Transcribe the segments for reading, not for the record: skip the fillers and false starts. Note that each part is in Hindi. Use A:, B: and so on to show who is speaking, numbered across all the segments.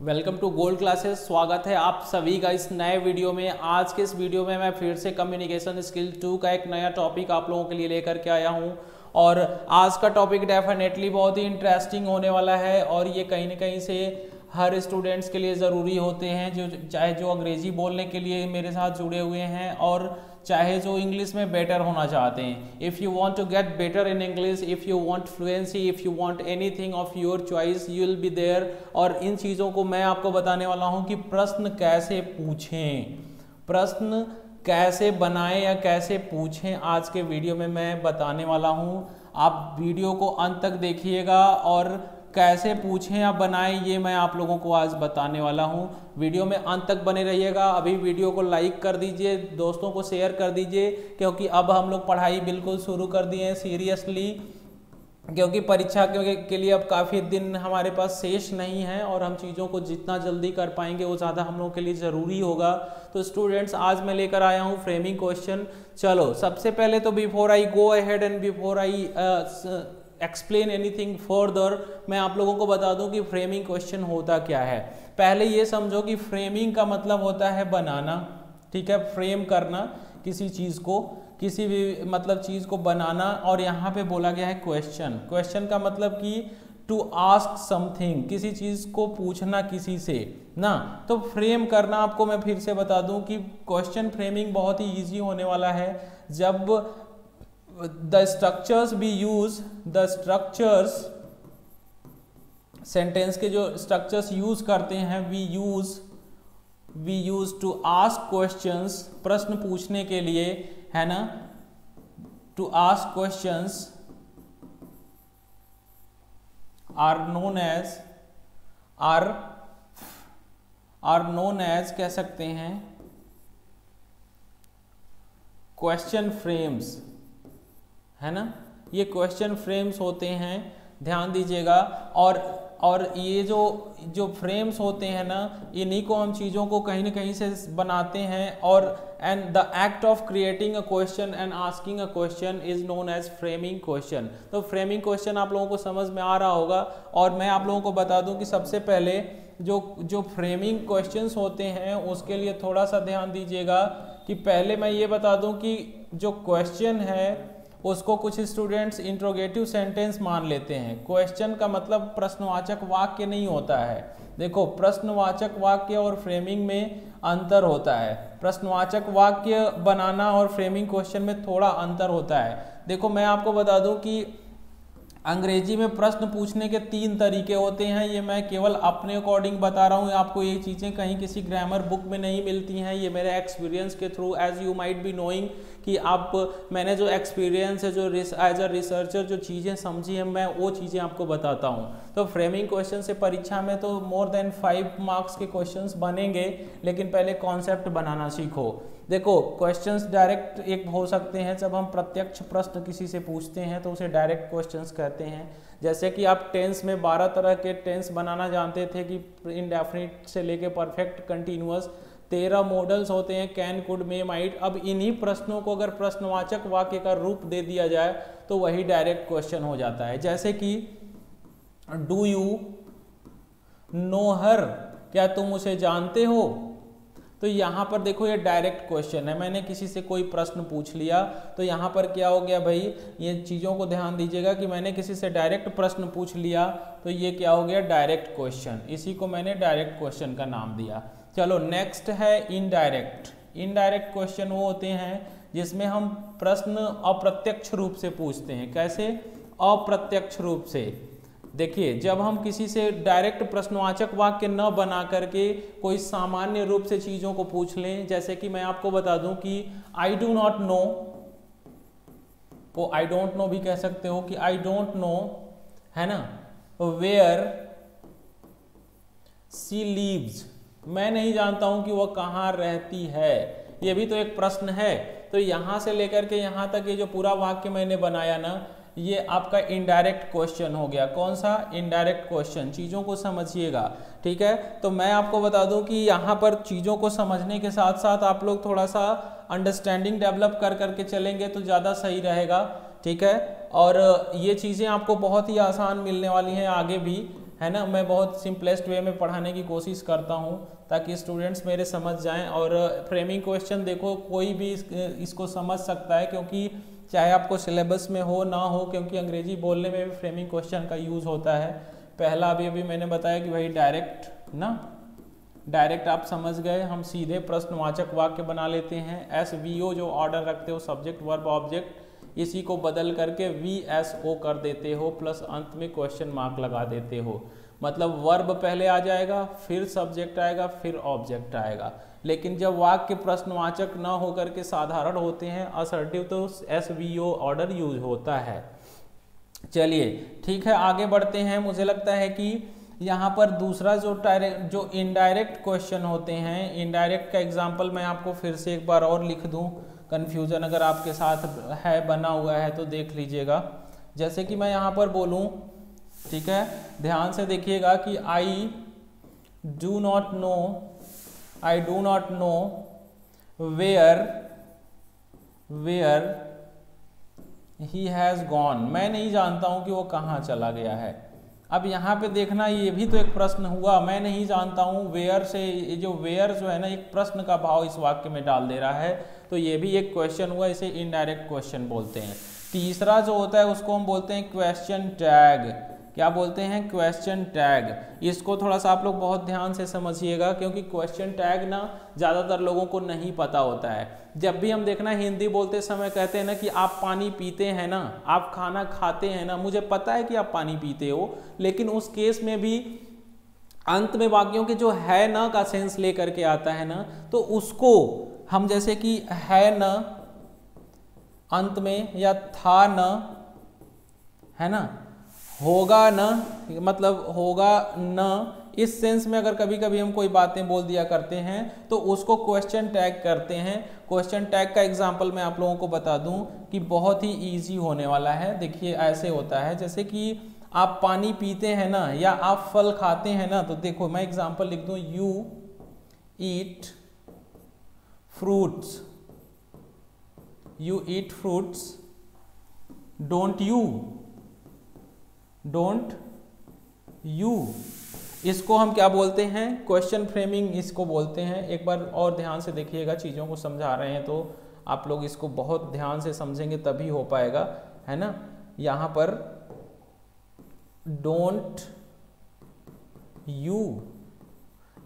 A: Welcome to gold classes. स्वागत है आप सभी का इस नए वीडियो में। आज के इस वीडियो में मैं फिर से कम्युनिकेशन स्किल 2 का एक नया टॉपिक आप लोगों के लिए लेकर के आया हूं और आज का टॉपिक डेफिनेटली बहुत ही इंटरेस्टिंग होने वाला है और ये कहीं ना कहीं से हर स्टूडेंट्स के लिए ज़रूरी होते हैं, जो चाहे जो अंग्रेजी बोलने के लिए मेरे साथ जुड़े हुए हैं और चाहे जो इंग्लिश में बेटर होना चाहते हैं। If you want to get better in English, if you want fluency, if you want anything of your choice, you will be there. और इन चीज़ों को मैं आपको बताने वाला हूं कि प्रश्न कैसे पूछें, प्रश्न कैसे बनाएं या कैसे पूछें, आज के वीडियो में मैं बताने वाला हूं। आप वीडियो को अंत तक देखिएगा और कैसे पूछें या बनाएं ये मैं आप लोगों को आज बताने वाला हूं। वीडियो में अंत तक बने रहिएगा। अभी वीडियो को लाइक कर दीजिए, दोस्तों को शेयर कर दीजिए, क्योंकि अब हम लोग पढ़ाई बिल्कुल शुरू कर दिए हैं सीरियसली, क्योंकि परीक्षा के लिए अब काफ़ी दिन हमारे पास शेष नहीं है और हम चीज़ों को जितना जल्दी कर पाएंगे वो ज़्यादा हम लोगों के लिए ज़रूरी होगा। तो स्टूडेंट्स, आज मैं लेकर आया हूँ फ्रेमिंग क्वेश्चन। चलो सबसे पहले तो before I go ahead and before I explain anything further, मैं आप लोगों को बता दूं कि फ्रेमिंग क्वेश्चन होता क्या है। पहले ये समझो कि फ्रेमिंग का मतलब होता है बनाना, ठीक है, फ्रेम करना किसी चीज़ को, किसी भी मतलब चीज़ को बनाना। और यहाँ पे बोला गया है क्वेश्चन। क्वेश्चन का मतलब कि टू आस्क समथिंग, किसी चीज़ को पूछना किसी से ना। तो फ्रेम करना आपको मैं फिर से बता दूं कि क्वेश्चन फ्रेमिंग बहुत ही ईजी होने वाला है। जब the structures we use, the structures sentence के जो स्ट्रक्चर्स यूज करते हैं, we use to ask questions, प्रश्न पूछने के लिए, है ना, to ask questions are known as कह सकते हैं क्वेश्चन फ्रेम्स, है ना। ये क्वेश्चन फ्रेम्स होते हैं, ध्यान दीजिएगा। और ये जो फ्रेम्स होते हैं ना, इन्हीं को हम चीज़ों को कहीं ना कहीं से बनाते हैं। और and the act of creating a question and asking a question is known as framing question. तो फ्रेमिंग क्वेश्चन आप लोगों को समझ में आ रहा होगा। और मैं आप लोगों को बता दूं कि सबसे पहले जो फ्रेमिंग क्वेश्चंस होते हैं उसके लिए थोड़ा सा ध्यान दीजिएगा कि पहले मैं ये बता दूं कि जो क्वेश्चन है उसको कुछ स्टूडेंट्स इंट्रोगेटिव सेंटेंस मान लेते हैं। क्वेश्चन का मतलब प्रश्नवाचक वाक्य नहीं होता है। देखो, प्रश्नवाचक वाक्य और फ्रेमिंग में अंतर होता है। प्रश्नवाचक वाक्य बनाना और फ्रेमिंग क्वेश्चन में थोड़ा अंतर होता है। देखो, मैं आपको बता दूं कि अंग्रेजी में प्रश्न पूछने के 3 तरीके होते हैं। ये मैं केवल अपने अकॉर्डिंग बता रहा हूँ, आपको ये चीज़ें कहीं किसी ग्रामर बुक में नहीं मिलती हैं। ये मेरे एक्सपीरियंस के through, as you might be knowing कि मैंने जो एक्सपीरियंस है, जो एज अ रिसर्चर जो चीज़ें समझी हैं, मैं वो चीज़ें आपको बताता हूँ। तो फ्रेमिंग क्वेश्चन से परीक्षा में तो मोर देन 5 मार्क्स के क्वेश्चंस बनेंगे, लेकिन पहले कॉन्सेप्ट बनाना सीखो। देखो, क्वेश्चंस डायरेक्ट एक हो सकते हैं, जब हम प्रत्यक्ष प्रश्न किसी से पूछते हैं तो उसे डायरेक्ट क्वेश्चंस कहते हैं। जैसे कि आप टेंस में 12 तरह के टेंस बनाना जानते थे कि इंडेफिनिट से लेके परफेक्ट, कंटिन्यूअस, 13 मॉडल्स होते हैं, कैन, कुड, मे, माइट। अब इन्हीं प्रश्नों को अगर प्रश्नवाचक वाक्य का रूप दे दिया जाए तो वही डायरेक्ट क्वेश्चन हो जाता है। जैसे कि डू यू नो हर, क्या तुम उसे जानते हो। तो यहाँ पर देखो, ये डायरेक्ट क्वेश्चन है। मैंने किसी से कोई प्रश्न पूछ लिया तो यहाँ पर क्या हो गया भाई, ये चीज़ों को ध्यान दीजिएगा कि मैंने किसी से डायरेक्ट प्रश्न पूछ लिया तो ये क्या हो गया, डायरेक्ट क्वेश्चन। इसी को मैंने डायरेक्ट क्वेश्चन का नाम दिया। चलो नेक्स्ट है इनडायरेक्ट। इनडायरेक्ट क्वेश्चन वो होते हैं जिसमें हम प्रश्न अप्रत्यक्ष रूप से पूछते हैं। कैसे? अप्रत्यक्ष रूप से। देखिए, जब हम किसी से डायरेक्ट प्रश्नवाचक वाक्य न बना करके कोई सामान्य रूप से चीज़ों को पूछ लें, जैसे कि मैं आपको बता दूं कि आई डू नॉट नो को आई डोंट नो भी कह सकते हो कि आई डोंट नो, है ना, वेयर सी लीव्स, मैं नहीं जानता हूं कि वह कहाँ रहती है। ये भी तो एक प्रश्न है। तो यहां से लेकर के यहां तक ये जो पूरा वाक्य मैंने बनाया ना, ये आपका इनडायरेक्ट क्वेश्चन हो गया। कौन सा? Indirect question. चीज़ों को समझिएगा, ठीक है। तो मैं आपको बता दूं कि यहाँ पर चीज़ों को समझने के साथ साथ आप लोग थोड़ा सा अंडरस्टैंडिंग डेवलप कर करके चलेंगे तो ज़्यादा सही रहेगा, ठीक है। और ये चीज़ें आपको बहुत ही आसान मिलने वाली हैं आगे भी, है ना, मैं बहुत सिंपलेस्ट वे में पढ़ाने की कोशिश करता हूँ ताकि स्टूडेंट्स मेरे समझ जाएं। और फ्रेमिंग क्वेश्चन देखो कोई भी इसको समझ सकता है, क्योंकि चाहे आपको सिलेबस में हो ना हो, क्योंकि अंग्रेजी बोलने में भी फ्रेमिंग क्वेश्चन का यूज़ होता है। पहला अभी मैंने बताया कि भाई डायरेक्ट आप समझ गए, हम सीधे प्रश्नवाचक वाक्य बना लेते हैं। SVO जो ऑर्डर रखते हो, सब्जेक्ट वर्ब ऑब्जेक्ट, इसी को बदल करके VSO कर देते हो, प्लस अंत में क्वेश्चन मार्क लगा देते हो। मतलब वर्ब पहले आ जाएगा, फिर सब्जेक्ट आएगा, फिर ऑब्जेक्ट आएगा। लेकिन जब वाक्य प्रश्नवाचक ना होकर के साधारण होते हैं, असर्टिव, तो SVO ऑर्डर यूज होता है। चलिए ठीक है, आगे बढ़ते हैं। मुझे लगता है कि यहाँ पर दूसरा जो इनडायरेक्ट क्वेश्चन होते हैं, इनडायरेक्ट का एग्जाम्पल मैं आपको फिर से एक बार और लिख दूँ, कन्फ्यूजन अगर आपके साथ है, बना हुआ है तो देख लीजिएगा। जैसे कि मैं यहाँ पर बोलूँ, ठीक है, ध्यान से देखिएगा कि I do not know where he has gone, मैं नहीं जानता हूँ कि वो कहाँ चला गया है। अब यहाँ पे देखना, ये भी तो एक प्रश्न हुआ, मैं नहीं जानता हूँ, वेयर से जो वेयर जो है ना, एक प्रश्न का भाव इस वाक्य में डाल दे रहा है, तो ये भी एक क्वेश्चन हुआ, इसे इनडायरेक्ट क्वेश्चन बोलते हैं। तीसरा जो होता है उसको हम बोलते हैं क्वेश्चन टैग। क्या बोलते हैं? Question tag. इसको थोड़ा सा आप लोग बहुत ध्यान से समझिएगा, क्योंकि क्वेश्चन टैग ना ज़्यादातर लोगों को नहीं पता होता है। जब भी हम देखना हिंदी बोलते समय कहते हैं ना कि आप पानी पीते हैं ना, आप खाना खाते हैं ना, मुझे पता है कि आप पानी पीते हो, लेकिन उस केस में भी अंत में वाक्यों के जो है ना का सेंस लेकर के आता है ना, तो उसको हम जैसे कि है ना अंत में, या था ना, है ना, होगा ना, मतलब होगा ना, इस सेंस में अगर कभी कभी हम कोई बातें बोल दिया करते हैं तो उसको क्वेश्चन टैग करते हैं। क्वेश्चन टैग का एग्जांपल मैं आप लोगों को बता दूं कि बहुत ही इजी होने वाला है। देखिए ऐसे होता है, जैसे कि आप पानी पीते हैं ना, या आप फल खाते हैं ना, तो देखो मैं एग्जांपल लिख दूं, you eat fruits, you eat fruits, don't you, इसको हम क्या बोलते हैं? क्वेश्चन फ्रेमिंग इसको बोलते हैं। एक बार और ध्यान से देखिएगा, चीज़ों को समझा रहे हैं तो आप लोग इसको बहुत ध्यान से समझेंगे तभी हो पाएगा, है ना। यहाँ पर डोंट यू,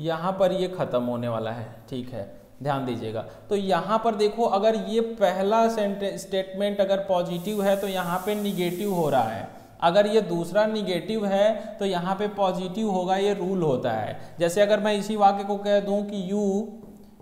A: यहाँ पर ये खत्म होने वाला है, ठीक है, ध्यान दीजिएगा। तो यहाँ पर देखो, अगर ये पहला स्टेटमेंट अगर पॉजिटिव है तो यहाँ पे निगेटिव हो रहा है, अगर ये दूसरा निगेटिव है तो यहाँ पे पॉजिटिव होगा, ये रूल होता है। जैसे अगर मैं इसी वाक्य को कह दूं कि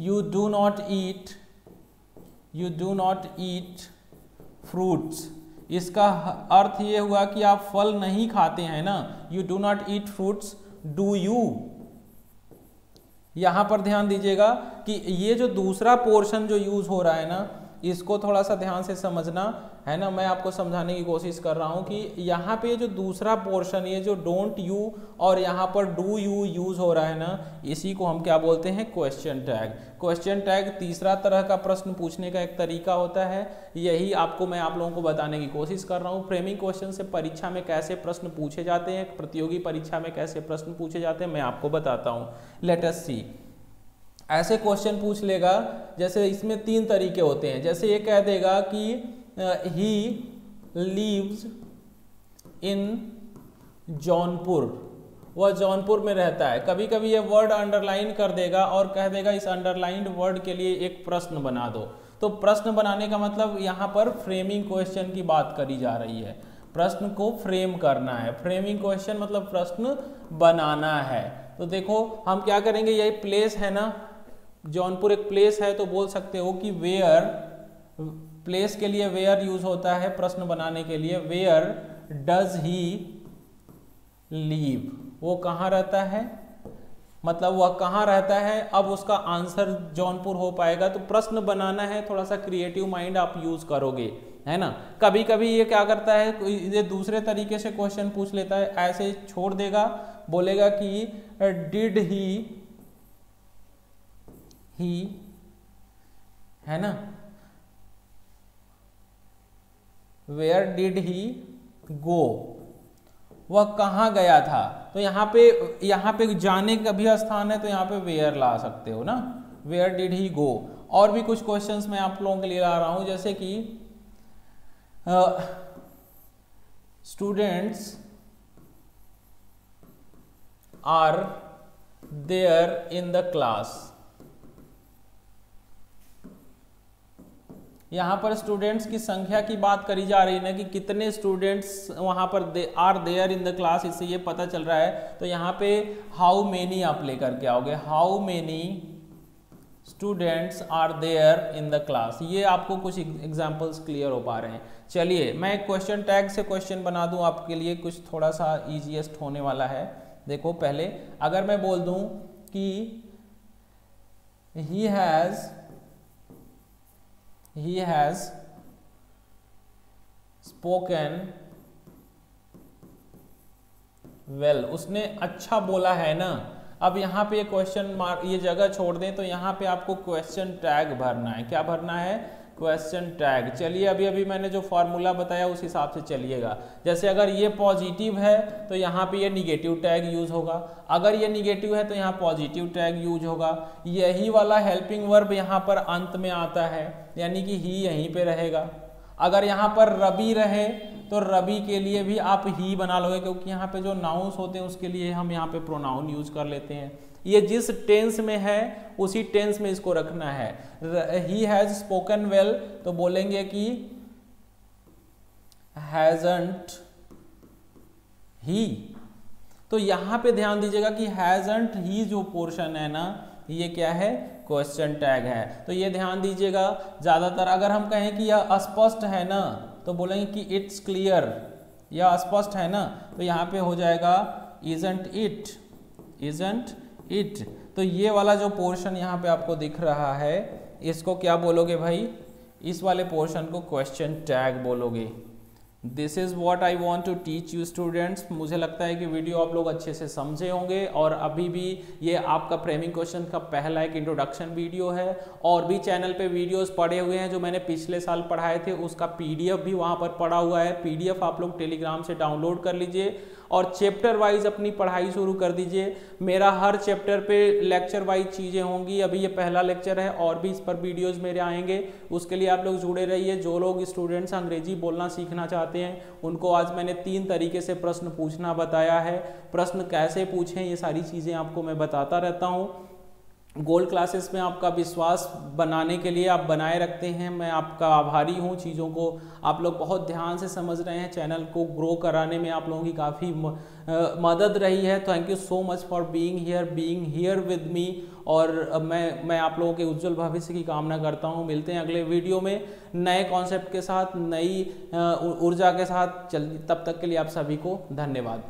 A: you do not eat fruits, इसका अर्थ ये हुआ कि आप फल नहीं खाते हैं ना, you do not eat fruits, do you. यहां पर ध्यान दीजिएगा कि ये जो दूसरा पोर्शन जो यूज हो रहा है ना, इसको थोड़ा सा ध्यान से समझना, है ना। मैं आपको समझाने की कोशिश कर रहा हूं कि यहाँ पे जो दूसरा पोर्शन, ये जो डोंट यू और यहाँ पर डू यू यूज हो रहा है ना, इसी को हम क्या बोलते हैं? Question tag. क्वेश्चन टैग तीसरा तरह का प्रश्न पूछने का एक तरीका होता है, यही आपको मैं आप लोगों को बताने की कोशिश कर रहा हूँ। फ्रेमिंग क्वेश्चन से परीक्षा में कैसे प्रश्न पूछे जाते हैं, प्रतियोगी परीक्षा में कैसे प्रश्न पूछे जाते हैं, मैं आपको बताता हूँ। लेट अस सी। ऐसे क्वेश्चन पूछ लेगा, जैसे इसमें 3 तरीके होते हैं। जैसे ये कह देगा कि ही लिव्स इन जौनपुर, वह जौनपुर में रहता है। कभी कभी ये वर्ड अंडरलाइन कर देगा और कह देगा इस अंडरलाइंड वर्ड के लिए एक प्रश्न बना दो। तो प्रश्न बनाने का मतलब यहाँ पर फ्रेमिंग क्वेश्चन की बात करी जा रही है, प्रश्न को फ्रेम करना है। फ्रेमिंग क्वेश्चन मतलब प्रश्न बनाना है। तो देखो हम क्या करेंगे, यही प्लेस है ना, जौनपुर एक प्लेस है, तो बोल सकते हो कि वेयर, प्लेस के लिए वेयर यूज होता है प्रश्न बनाने के लिए। वेयर डज ही लीव, वो कहाँ रहता है, मतलब वह कहाँ रहता है। अब उसका आंसर जौनपुर हो पाएगा। तो प्रश्न बनाना है, थोड़ा सा क्रिएटिव माइंड आप यूज करोगे, है ना। कभी कभी ये क्या करता है, ये दूसरे तरीके से क्वेश्चन पूछ लेता है, ऐसे छोड़ देगा, बोलेगा कि डिड ही, है ना, वेयर डिड ही गो, वह कहाँ गया था। तो यहाँ पे जाने का भी स्थान है, तो यहाँ पे वेयर ला सकते हो ना, वेयर डिड ही गो। और भी कुछ क्वेश्चंस मैं आप लोगों के लिए ला रहा हूं, जैसे कि students are there in the class. यहाँ पर स्टूडेंट्स की संख्या की बात करी जा रही है ना, कि कितने स्टूडेंट्स वहाँ पर are there in the class, इससे ये पता चल रहा है। तो यहाँ पे हाउ मेनी आप लेकर के आओगे, how many students are there in the class. ये आपको कुछ एग्जाम्पल्स क्लियर हो पा रहे हैं। चलिए मैं एक क्वेश्चन टैग से क्वेश्चन बना दूं आपके लिए, कुछ थोड़ा सा इजीएस्ट होने वाला है। देखो पहले अगर मैं बोल दूं कि he has spoken well, उसने अच्छा बोला है ना। अब यहाँ पे क्वेश्चन मार्क, ये जगह छोड़ दें, तो यहाँ पे आपको क्वेश्चन टैग भरना है। क्या भरना है? Question tag. चलिए अभी मैंने जो फॉर्मूला बताया उस हिसाब से चलिएगा। जैसे अगर ये पॉजिटिव है तो यहाँ पे ये निगेटिव टैग यूज होगा, अगर ये निगेटिव है तो यहाँ पॉजिटिव टैग यूज होगा। यही वाला हेल्पिंग वर्ब यहाँ पर अंत में आता है, यानी कि ही यहीं पे रहेगा। अगर यहाँ पर रवि रहे तो रवि के लिए भी आप ही बना लोगे, क्योंकि यहाँ पे जो नाउन्स होते हैं उसके लिए हम यहाँ पे प्रोनाउन यूज कर लेते हैं। ये जिस टेंस में है उसी टेंस में इसको रखना है। ही हैज स्पोकन वेल, तो बोलेंगे कि हैजंट ही। तो यहाँ पे ध्यान दीजिएगा कि हैजंट ही जो पोर्शन है ना, ये क्या है? क्वेश्चन टैग है। तो ये ध्यान दीजिएगा। ज्यादातर अगर हम कहें कि यह अस्पष्ट है ना, तो बोलेंगे कि इट्स क्लियर, यह अस्पष्ट है ना, तो यहाँ पे हो जाएगा इजंट इट, इजंट इट। तो ये वाला जो पोर्शन यहाँ पे आपको दिख रहा है, इसको क्या बोलोगे भाई? इस वाले पोर्शन को क्वेश्चन टैग बोलोगे। This is what I want to teach you students. मुझे लगता है कि वीडियो आप लोग अच्छे से समझे होंगे, और अभी भी ये आपका फ्रेमिंग क्वेश्चन का पहला एक इंट्रोडक्शन वीडियो है। और भी चैनल पे वीडियोस पड़े हुए हैं जो मैंने पिछले साल पढ़ाए थे, उसका पीडीएफ भी वहाँ पर पड़ा हुआ है। पीडीएफ आप लोग टेलीग्राम से डाउनलोड कर लीजिए और चैप्टर वाइज अपनी पढ़ाई शुरू कर दीजिए। मेरा हर चैप्टर पे लेक्चर वाइज चीज़ें होंगी। अभी ये पहला लेक्चर है, और भी इस पर वीडियोस मेरे आएंगे, उसके लिए आप लोग जुड़े रहिए। जो लोग स्टूडेंट्स अंग्रेजी बोलना सीखना चाहते हैं उनको आज मैंने 3 तरीके से प्रश्न पूछना बताया है। प्रश्न कैसे पूछें ये सारी चीज़ें आपको मैं बताता रहता हूँ। गोल्ड क्लासेस में आपका विश्वास बनाने के लिए आप बनाए रखते हैं, मैं आपका आभारी हूँ। चीज़ों को आप लोग बहुत ध्यान से समझ रहे हैं, चैनल को ग्रो कराने में आप लोगों की काफ़ी मदद रही है। Thank you so much for being here with me. और मैं आप लोगों के उज्जवल भविष्य की कामना करता हूँ। मिलते हैं अगले वीडियो में नए कॉन्सेप्ट के साथ, नई ऊर्जा के साथ। तब तक के लिए आप सभी को धन्यवाद।